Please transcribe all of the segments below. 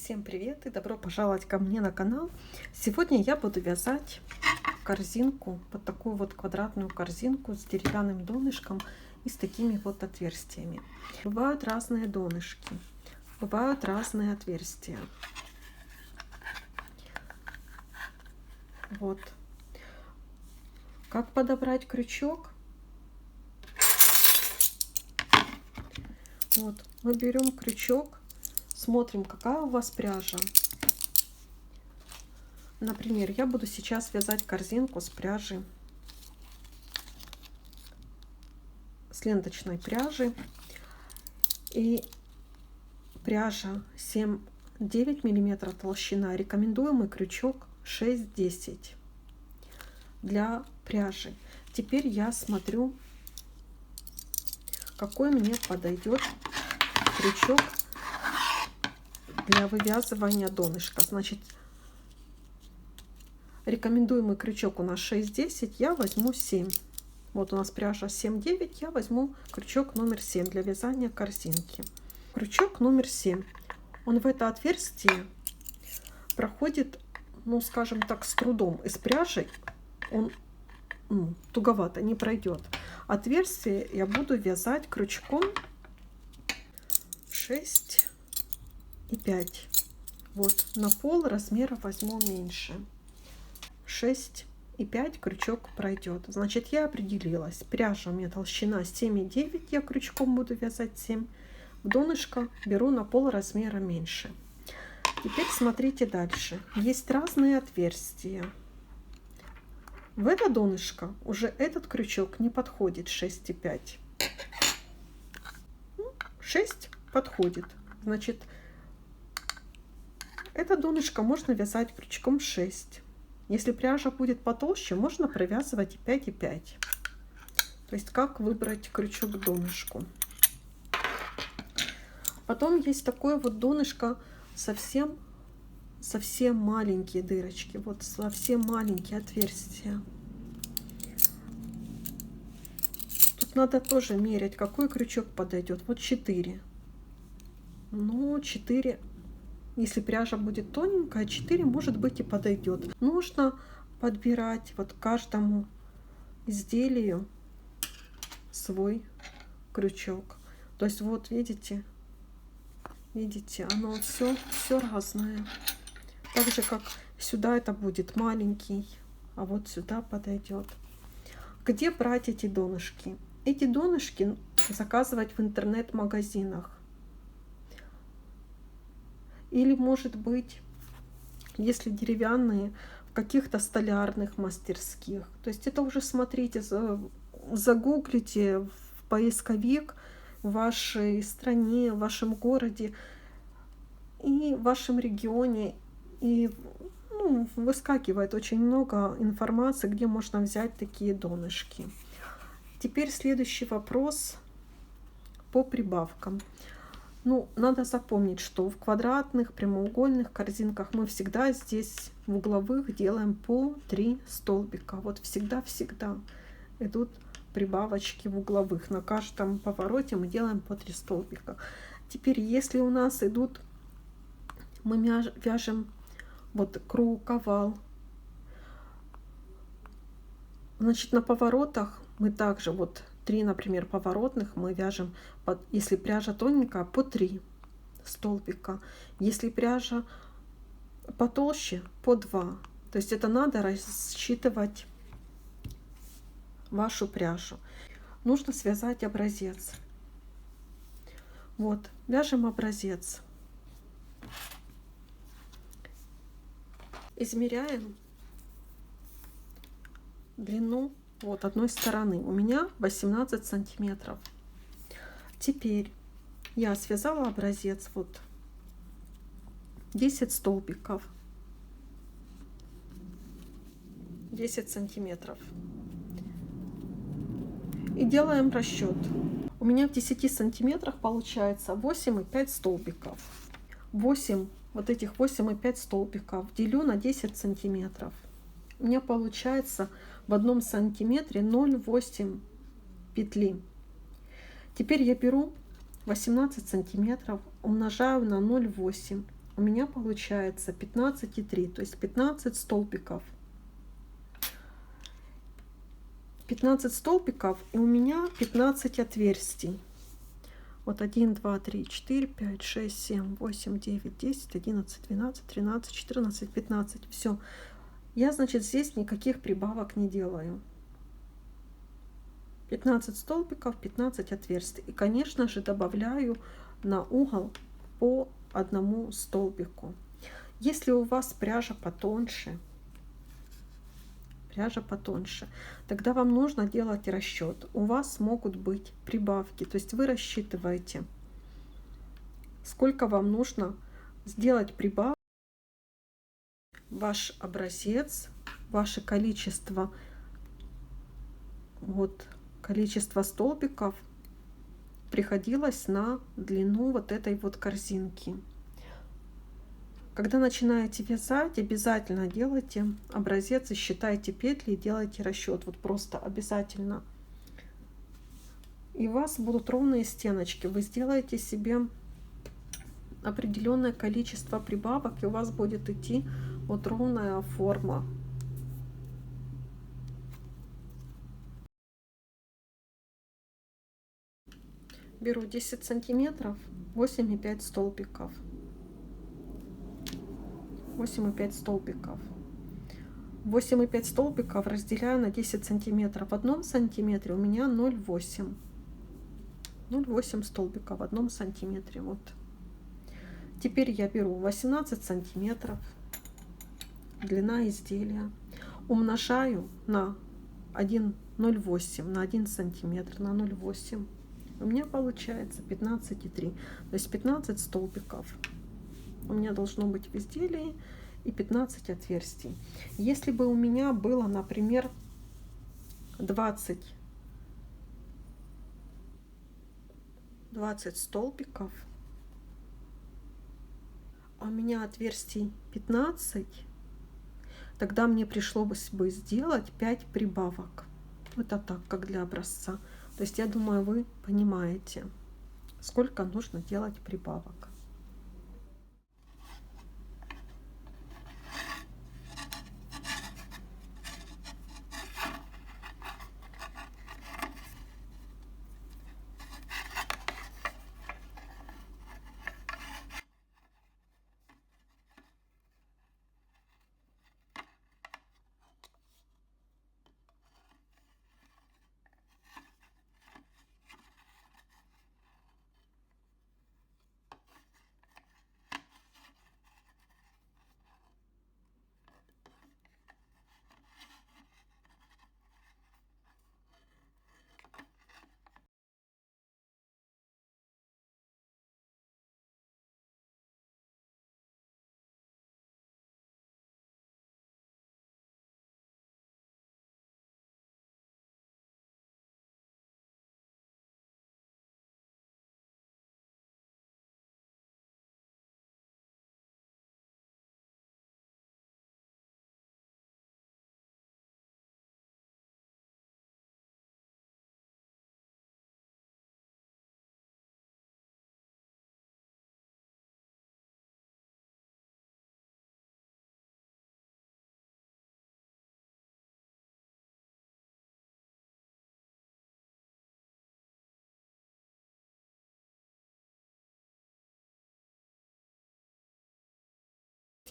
Всем привет и добро пожаловать ко мне на канал. Сегодня я буду вязать корзинку, вот такую вот квадратную корзинку с деревянным донышком и с такими вот отверстиями. Бывают разные донышки, бывают разные отверстия. Вот. Как подобрать крючок? Вот, мы берем крючок, смотрим, какая у вас пряжа. Например, я буду сейчас вязать корзинку с пряжи, с ленточной пряжи. И пряжа 7-9 мм толщина. Рекомендуемый крючок 6-10 для пряжи. Теперь я смотрю, какой мне подойдет крючок для вывязывания донышка. Значит, рекомендуемый крючок у нас 6-10, я возьму 7. Вот у нас пряжа 7-9, я возьму крючок номер 7 для вязания корзинки. Крючок номер 7. Он в это отверстие проходит, ну скажем так, с трудом. Из пряжи он туговато не пройдет. Отверстие я буду вязать крючком 6 и 5. Вот на пол размера возьму меньше. 6 и 5 крючок пройдет. Значит, я определилась. Пряжа у меня толщина 7,9, я крючком буду вязать 7. В донышко беру на пол размера меньше. Теперь смотрите дальше. Есть разные отверстия. В это донышко уже этот крючок не подходит 6,5. 6 подходит. Значит, это донышко можно вязать крючком 6. Если пряжа будет потолще, можно провязывать и 5, и 5. То есть как выбрать крючок к донышку. Потом есть такое вот донышко, совсем маленькие дырочки, вот совсем маленькие отверстия. Тут надо тоже мерять, какой крючок подойдет. Вот 4. Ну, 4. Если пряжа будет тоненькая, 4 может быть и подойдет. Нужно подбирать вот каждому изделию свой крючок. То есть вот видите, оно все разное. Так же как сюда это будет маленький, а вот сюда подойдет. Где брать эти донышки? Эти донышки заказывать в интернет-магазинах. Или, может быть, если деревянные, в каких-то столярных мастерских. То есть это уже смотрите, загуглите в поисковик в вашей стране, в вашем городе и в вашем регионе. И выскакивает очень много информации, где можно взять такие донышки. Теперь следующий вопрос по прибавкам. Ну, надо запомнить, что в квадратных, прямоугольных корзинках мы всегда здесь в угловых делаем по 3 столбика. Вот всегда идут прибавочки в угловых. На каждом повороте мы делаем по 3 столбика. Теперь, если у нас идут, мы вяжем вот круг, овал, значит, на поворотах мы также вот 3, например, поворотных мы вяжем, если пряжа тоненькая, по 3 столбика. Если пряжа потолще, по 2. То есть это надо рассчитывать вашу пряжу. Нужно связать образец. Вот, вяжем образец. Измеряем длину вот одной стороны. У меня 18 сантиметров. Теперь я связала образец, вот 10 столбиков, 10 сантиметров. И делаем расчет. У меня в 10 сантиметрах получается 8,5 столбиков. 8, вот этих 8,5 столбиков делю на 10 сантиметров. У меня получается в 1 сантиметре 0,8 петли. Теперь я беру 18 сантиметров, умножаю на 0,8 у меня получается 15,3, то есть 15 столбиков. 15 столбиков, и у меня 15 отверстий. Вот 1, 2, 3, 4, 5, 6, 7, 8, 9, 10, 11, 12, 13, 14, 15. Все. Я, значит, здесь никаких прибавок не делаю. 15 столбиков, 15 отверстий. И, конечно же, добавляю на угол по одному столбику. Если у вас пряжа потоньше, тогда вам нужно делать расчет. У вас могут быть прибавки, то есть вы рассчитываете, сколько вам нужно сделать прибавок, ваш образец, ваше количество, вот количество столбиков приходилось на длину вот этой вот корзинки. Когда начинаете вязать, обязательно делайте образец и считайте петли, и делайте расчет. Вот просто обязательно. И у вас будут ровные стеночки. Вы сделаете себе определенное количество прибавок, и у вас будет идти вот ровная форма. Беру 10 сантиметров, 8,5 столбиков. 8,5 столбиков. 8,5 столбиков разделяю на 10 сантиметров. В одном сантиметре у меня 0,8. 0,8 столбика в одном сантиметре. Вот. Теперь я беру 18 сантиметров. Длина изделия. Умножаю на 1,08, на 1 сантиметр, на 0,8. У меня получается 15,3. То есть 15 столбиков у меня должно быть в изделии и 15 отверстий. Если бы у меня было, например, 20 столбиков, а у меня отверстий 15, тогда мне пришлось бы сделать 5 прибавок. Это так, как для образца. То есть я думаю, вы понимаете, сколько нужно делать прибавок.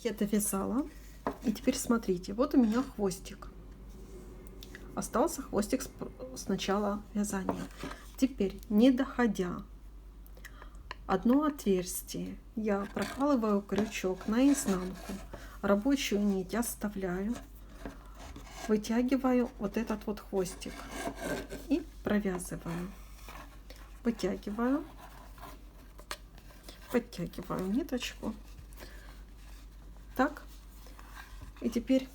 Я довязала, и теперь смотрите, вот у меня хвостик. Остался хвостик с начала вязания. Теперь, не доходя, одно отверстие я прокалываю крючок наизнанку, рабочую нить оставляю, вытягиваю вот этот вот хвостик и провязываю. Вытягиваю, подтягиваю ниточку. Так, и теперь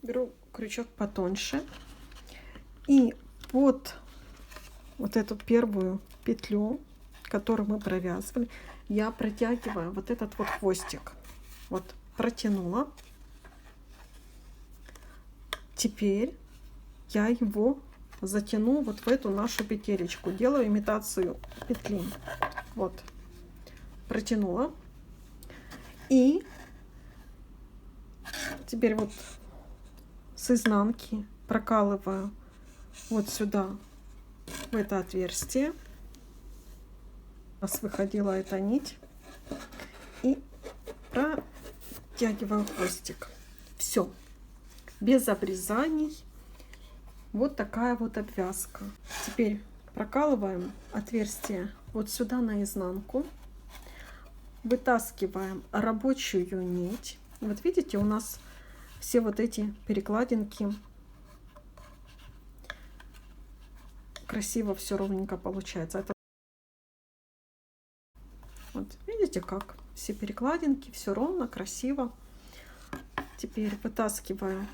беру крючок потоньше и под вот эту первую петлю, которую мы провязывали, я протягиваю вот этот вот хвостик. Вот протянула. Теперь я его затяну вот в эту нашу петелечку. Делаю имитацию петли. Вот. протянула. И теперь вот с изнанки прокалываю вот сюда, в это отверстие. У нас выходила эта нить. И протягиваю хвостик. Все. Без обрезаний. Вот такая вот обвязка. Теперь прокалываем отверстие вот сюда наизнанку. Вытаскиваем рабочую нить. Вот видите, у нас все вот эти перекладинки. Красиво все ровненько получается. Это... Вот видите, как все перекладинки, все ровно, красиво. Теперь вытаскиваю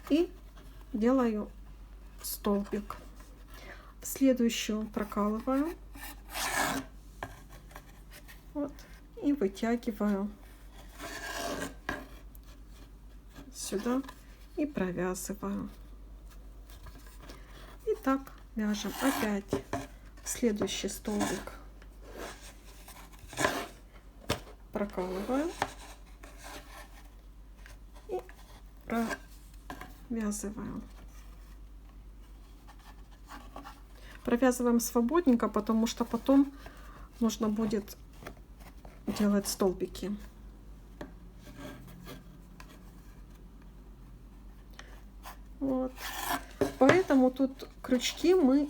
и делаю столбик. Следующую прокалываю. Вот, и вытягиваю сюда и провязываю. И так вяжем опять следующий столбик. Прокалываю и провязываю. Провязываем свободненько, потому что потом нужно будет делать столбики. Вот. Поэтому тут крючки мы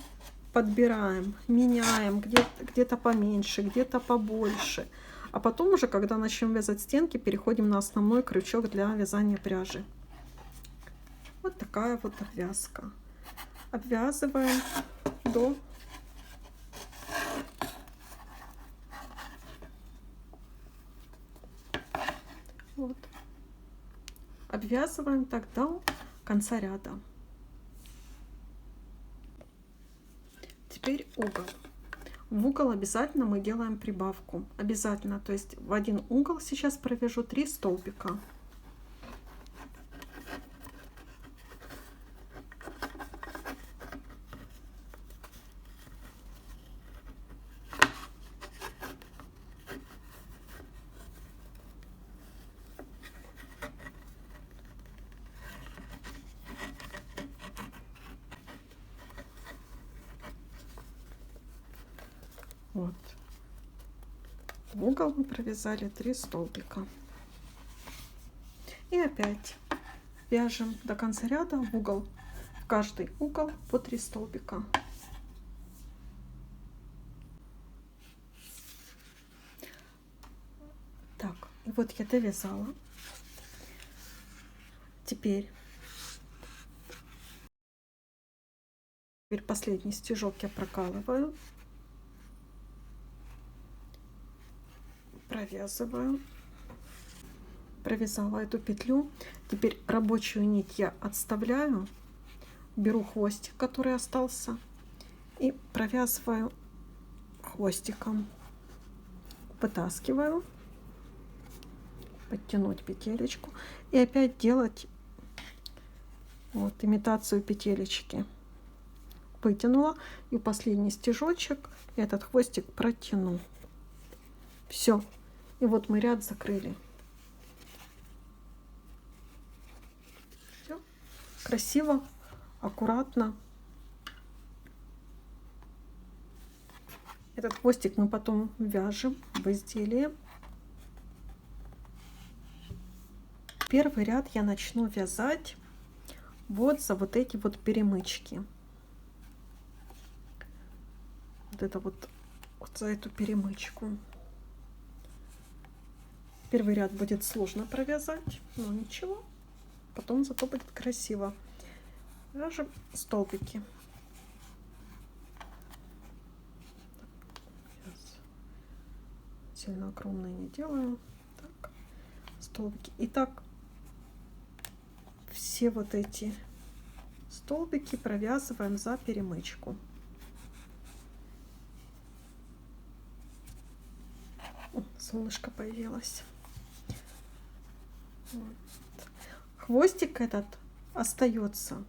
подбираем, меняем, где-то поменьше, где-то побольше. А потом уже, когда начнем вязать стенки, переходим на основной крючок для вязания пряжи. Вот такая вот обвязка. Обвязываем до вот. Обвязываем так до конца ряда. Теперь угол. В угол обязательно мы делаем прибавку. Обязательно. То есть в один угол сейчас провяжу 3 столбика. Вот. В угол мы провязали 3 столбика. И опять вяжем до конца ряда в угол. В каждый угол по 3 столбика. Так, и вот я довязала. Теперь последний стежок я прокалываю. Провязываю. Провязала эту петлю. Теперь рабочую нить я отставляю, беру хвостик, который остался, и провязываю хвостиком. Вытаскиваю, подтянуть петелечку и опять делать вот имитацию петелечки. Вытянула, и последний стежочек этот хвостик протяну. Все. И вот мы ряд закрыли. Всё. Красиво, аккуратно. Этот хвостик мы потом вяжем в изделие. Первый ряд я начну вязать вот за вот эти вот перемычки. Вот это вот за эту перемычку. Первый ряд будет сложно провязать, но ничего. Потом зато будет красиво. Вяжем столбики. Сейчас сильно огромные не делаю. Так, столбики. Итак, все вот эти столбики провязываем за перемычку. О, солнышко появилось. Вот. Хвостик этот остается.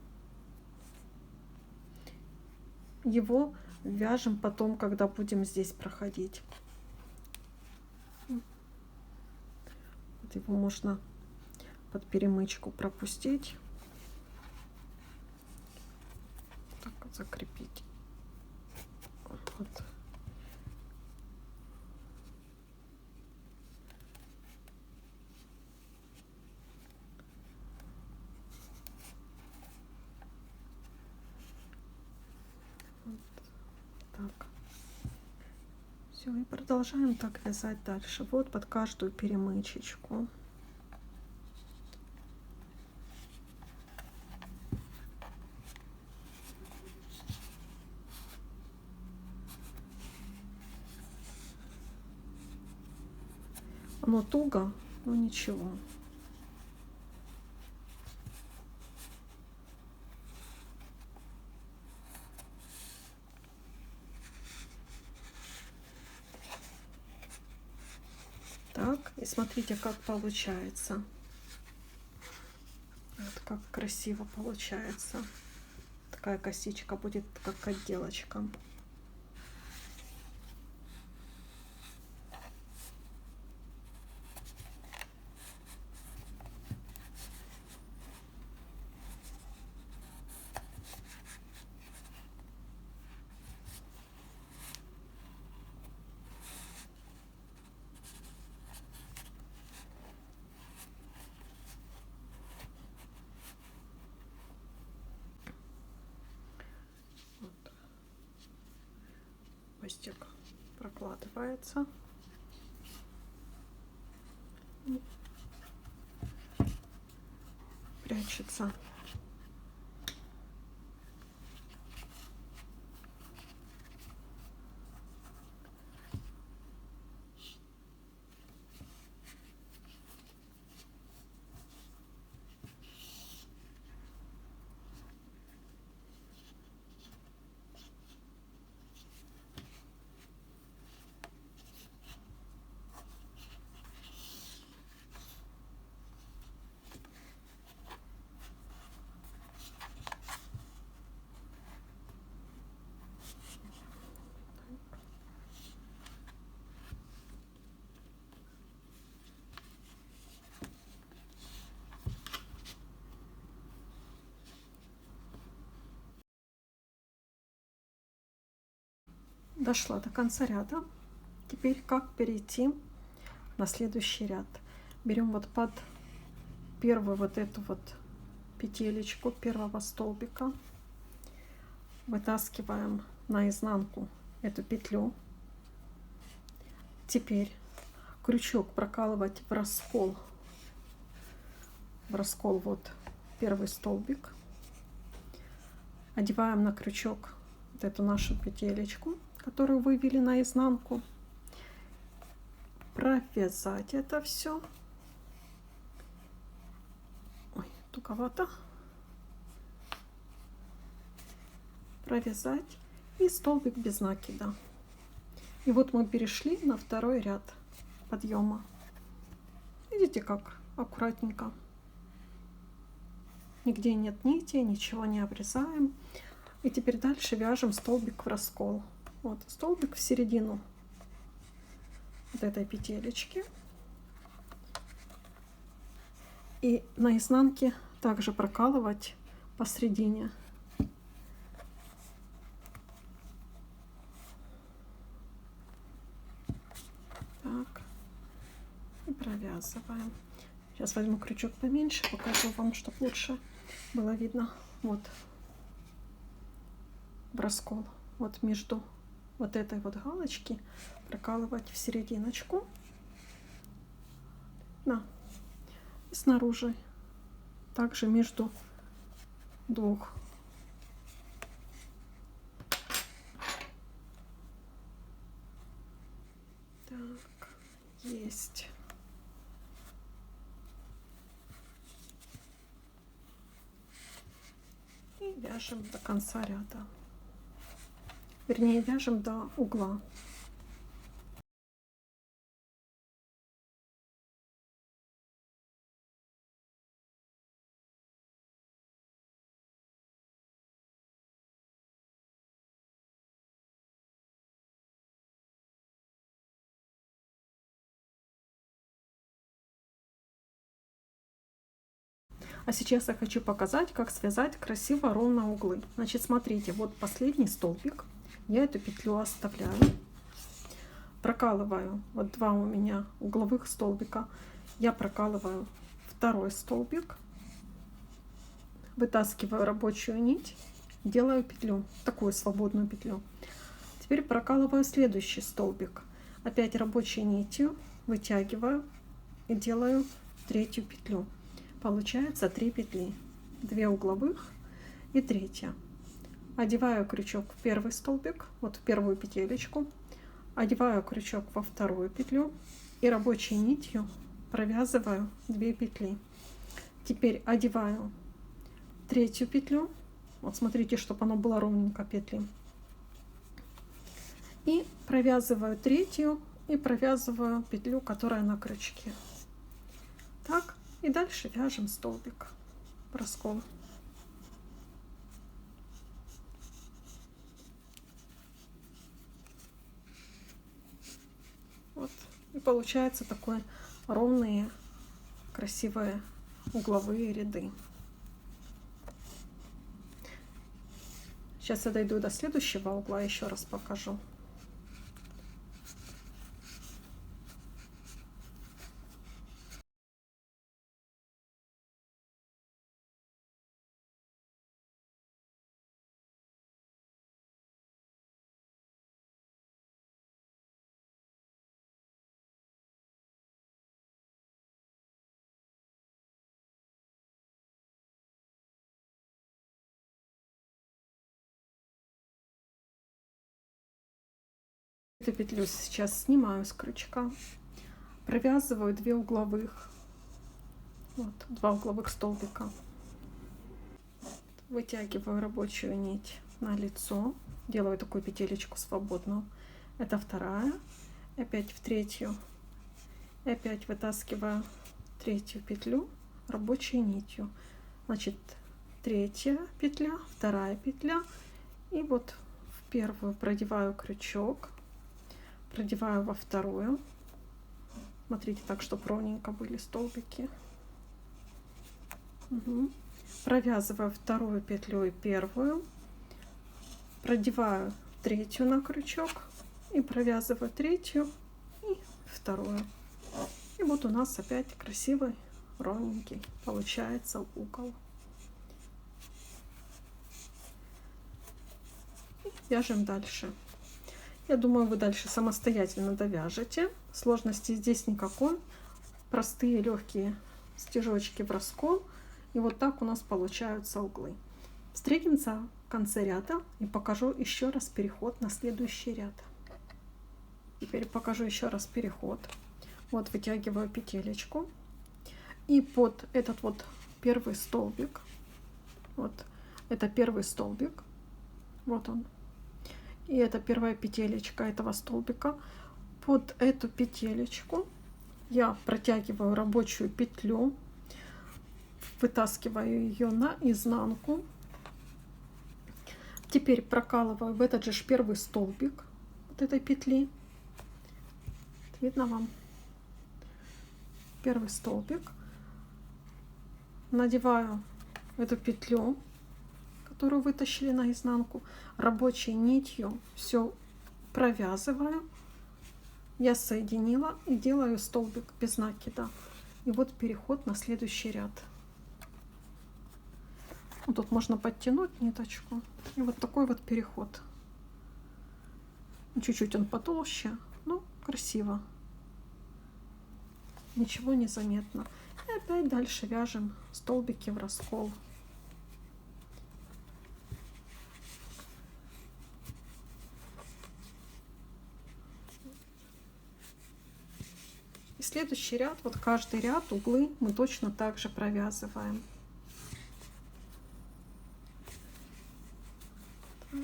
Его вяжем потом, когда будем здесь проходить. Вот его можно под перемычку пропустить, так вот закрепить. Вот. Так. Все, и продолжаем так вязать дальше. Вот под каждую перемычечку. Оно туго, но ничего. Так, и смотрите, как получается. Вот как красиво получается. Такая косичка будет, как отделочка. Вот. Хвостик прокладывается. Прячется. Дошла до конца ряда. Теперь как перейти на следующий ряд? Берем вот под первую вот эту вот петелечку первого столбика, вытаскиваем наизнанку эту петлю. Теперь крючок прокалывать в раскол вот первый столбик, одеваем на крючок вот эту нашу петелечку, которую вывели наизнанку, провязать это все. Ой, туговато. Провязать и столбик без накида. И вот мы перешли на второй ряд подъема. Видите, как аккуратненько. Нигде нет нити, ничего не обрезаем. И теперь дальше вяжем столбик в раскол. Вот столбик в середину вот этой петелечки. И на изнанке также прокалывать посередине. Так. И провязываем. Сейчас возьму крючок поменьше, покажу вам, чтобы лучше было видно. Вот в раскол. Вот между вот этой вот галочки прокалывать в серединочку. Да. И снаружи также между двух. Так, есть. И вяжем до конца ряда. Вернее, вяжем до угла. А сейчас я хочу показать, как связать красиво ровно углы. Значит, смотрите, вот последний столбик. Я эту петлю оставляю. Прокалываю. Вот два у меня угловых столбика. Я прокалываю второй столбик. Вытаскиваю рабочую нить. Делаю петлю. Такую свободную петлю. Теперь прокалываю следующий столбик. Опять рабочей нитью вытягиваю и делаю третью петлю. Получается 3 петли, 2 угловых и третья. Одеваю крючок в первый столбик, вот в первую петелечку, одеваю крючок во вторую петлю и рабочей нитью провязываю 2 петли. Теперь одеваю третью петлю, вот смотрите, чтобы оно было ровненько петли, и провязываю третью и провязываю петлю, которая на крючке. Так. И дальше вяжем столбик в раскол. Вот. И получается такое ровные, красивые угловые ряды. Сейчас я дойду до следующего угла, еще раз покажу. Эту петлю сейчас снимаю с крючка, провязываю 2 угловых, вот 2 угловых столбика, вытягиваю рабочую нить на лицо, делаю такую петелечку свободную. Это вторая, опять в третью, и опять вытаскиваю третью петлю рабочей нитью. Значит, третья петля, вторая петля, и вот в первую продеваю крючок, продеваю во вторую. Смотрите, так, чтобы ровненько были столбики. Угу. Провязываю вторую петлю и первую, продеваю третью на крючок и провязываю третью и вторую. И вот у нас опять красивый, ровненький получается угол. И вяжем дальше. Я думаю, вы дальше самостоятельно довяжете. Сложности здесь никакой. Простые легкие стежочки в раскол. И вот так у нас получаются углы. Встретимся в конце ряда и покажу еще раз переход на следующий ряд. Теперь покажу еще раз переход. Вот вытягиваю петелечку. И под этот вот первый столбик, вот это первый столбик, вот он. И это первая петелечка этого столбика. Под эту петелечку я протягиваю рабочую петлю, вытаскиваю ее на изнанку. Теперь прокалываю в этот же первый столбик вот этой петли. Видно вам? Первый столбик. Надеваю эту петлю, которую вытащили наизнанку, рабочей нитью все провязываю. Я соединила и делаю столбик без накида. И вот переход на следующий ряд. Вот тут можно подтянуть ниточку. И вот такой вот переход. Чуть-чуть он потолще, но красиво. Ничего не заметно. И опять дальше вяжем столбики в раскол. И следующий ряд, вот каждый ряд, углы мы точно так же провязываем. Так.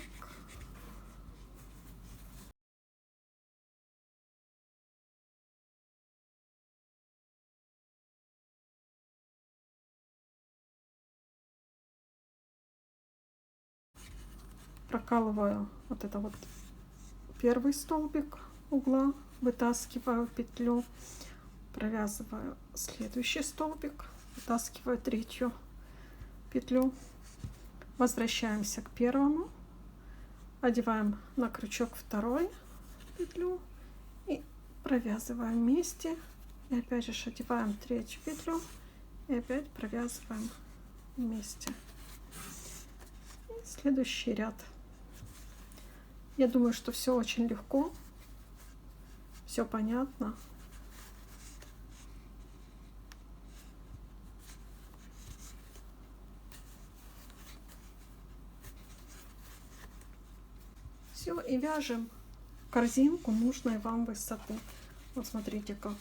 Прокалываю вот это вот первый столбик угла, вытаскиваю петлю, провязываю следующий столбик, вытаскиваю третью петлю, возвращаемся к первому, одеваем на крючок второй петлю и провязываем вместе, и опять же одеваем третью петлю и опять провязываем вместе. И следующий ряд. Я думаю, что все очень легко, все понятно. Все, и вяжем корзинку нужной вам высоты. Вот смотрите, как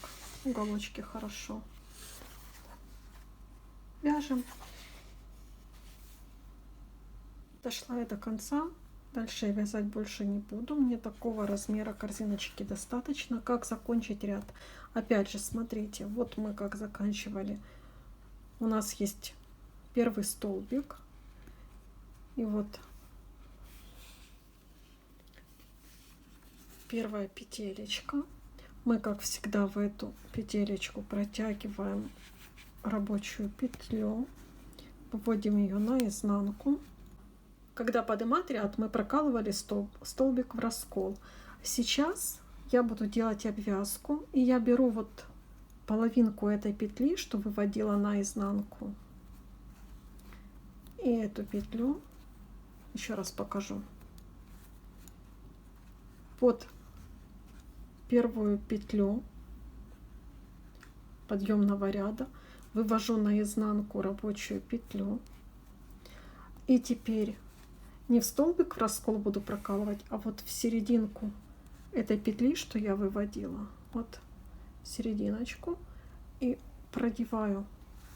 уголочки хорошо. Вяжем. Дошла я до конца. Дальше я вязать больше не буду. Мне такого размера корзиночки достаточно. Как закончить ряд? Опять же, смотрите, вот мы как заканчивали. У нас есть первый столбик. И вот первая петелечка. Мы, как всегда, в эту петелечку протягиваем рабочую петлю, выводим ее наизнанку. Когда поднимать ряд, мы прокалывали столбик в раскол. Сейчас я буду делать обвязку, и я беру вот половинку этой петли, что выводила наизнанку, и эту петлю, еще раз покажу, под первую петлю подъемного ряда вывожу наизнанку рабочую петлю, и теперь не в столбик в раскол буду прокалывать, а вот в серединку этой петли, что я выводила, вот в серединочку, и продеваю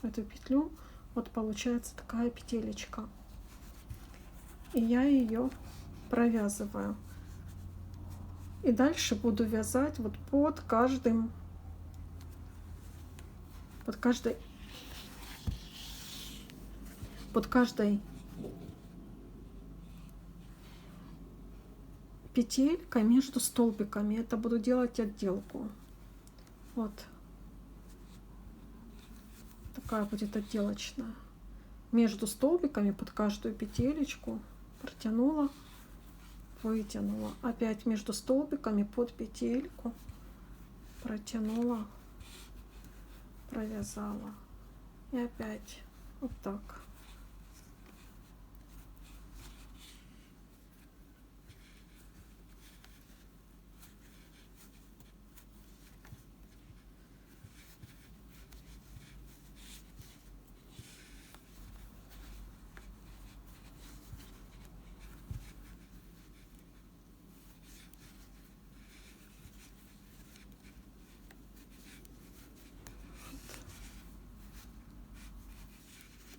эту петлю. Вот получается такая петелечка, и я ее провязываю. И дальше буду вязать вот под каждой петелькой между столбиками. Это буду делать отделку. Вот такая будет отделочная. Между столбиками под каждую петелечку протянула, вытянула, опять между столбиками под петельку протянула, провязала, и опять вот так.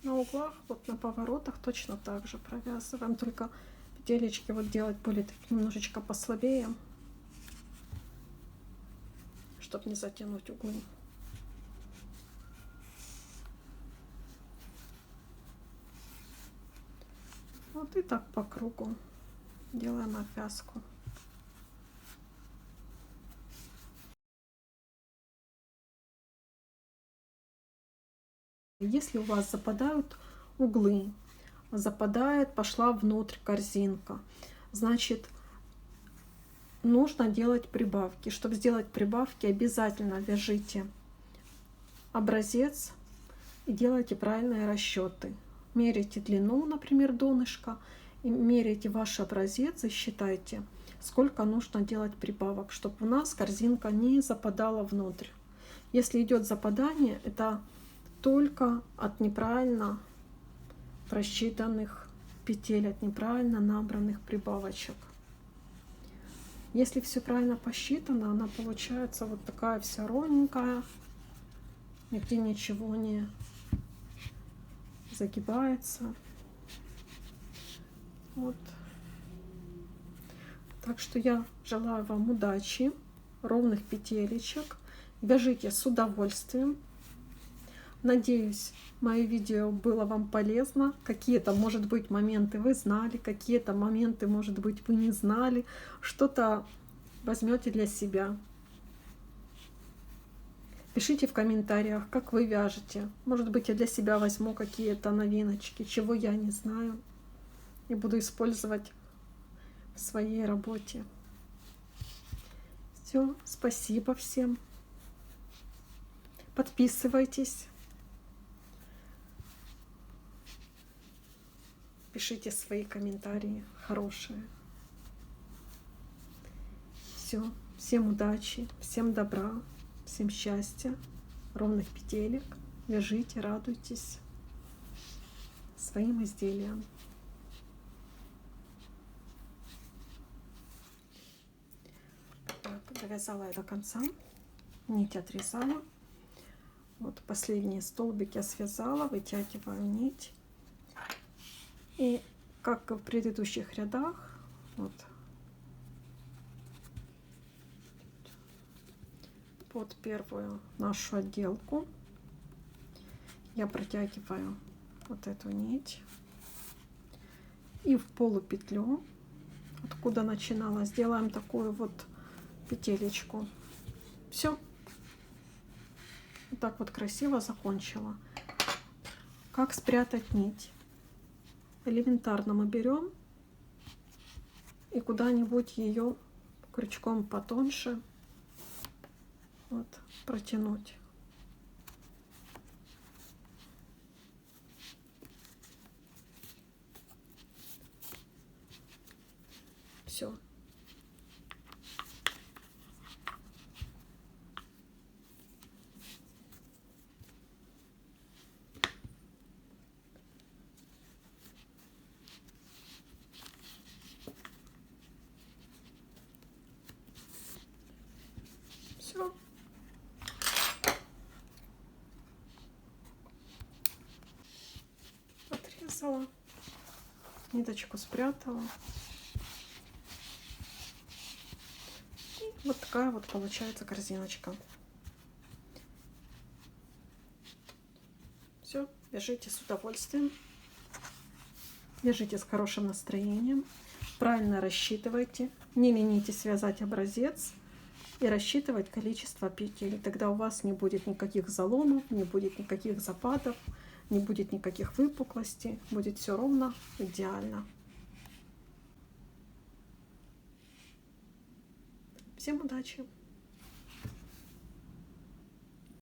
На углах, вот на поворотах точно так же провязываем, только петелечки вот делать более немножечко послабее, чтобы не затянуть углы. Вот и так по кругу делаем обвязку. Если у вас западают углы, пошла внутрь корзинка, значит, нужно делать прибавки. Чтобы сделать прибавки, обязательно вяжите образец и делайте правильные расчеты. Меряйте длину, например, донышка, и меряйте ваш образец и считайте, сколько нужно делать прибавок, чтобы у нас корзинка не западала внутрь. Если идет западание, это только от неправильно просчитанных петель, от неправильно набранных прибавочек. Если все правильно посчитано, она получается вот такая вся ровненькая, нигде ничего не загибается. Вот. Так что я желаю вам удачи, ровных петелечек. Вяжите с удовольствием. Надеюсь, мое видео было вам полезно. Какие-то, может быть, моменты вы знали, какие-то моменты, может быть, вы не знали. Что-то возьмете для себя. Пишите в комментариях, как вы вяжете. Может быть, я для себя возьму какие-то новиночки, чего я не знаю, и буду использовать в своей работе. Все, спасибо всем. Подписывайтесь. Пишите свои комментарии хорошие. Все, всем удачи, всем добра, всем счастья, ровных петелек. Вяжите, радуйтесь своим изделиям. Так, довязала я до конца, нить отрезала. Вот последний столбик я связала, вытягиваю нить. И как в предыдущих рядах, вот под первую нашу отделку я протягиваю вот эту нить и в полупетлю, откуда начинала, сделаем такую вот петелечку. Все. Вот так вот красиво закончила. Как спрятать нить? Элементарно мы берем и куда-нибудь ее крючком потоньше вот протянуть. Все. Все. Отрезала, ниточку спрятала. И вот такая вот получается корзиночка. Все, вяжите с удовольствием, вяжите с хорошим настроением, правильно рассчитывайте, не ленитесь вязать образец и рассчитывать количество петель. Тогда у вас не будет никаких заломов, не будет никаких западов, не будет никаких выпуклостей, будет все ровно, идеально. Всем удачи!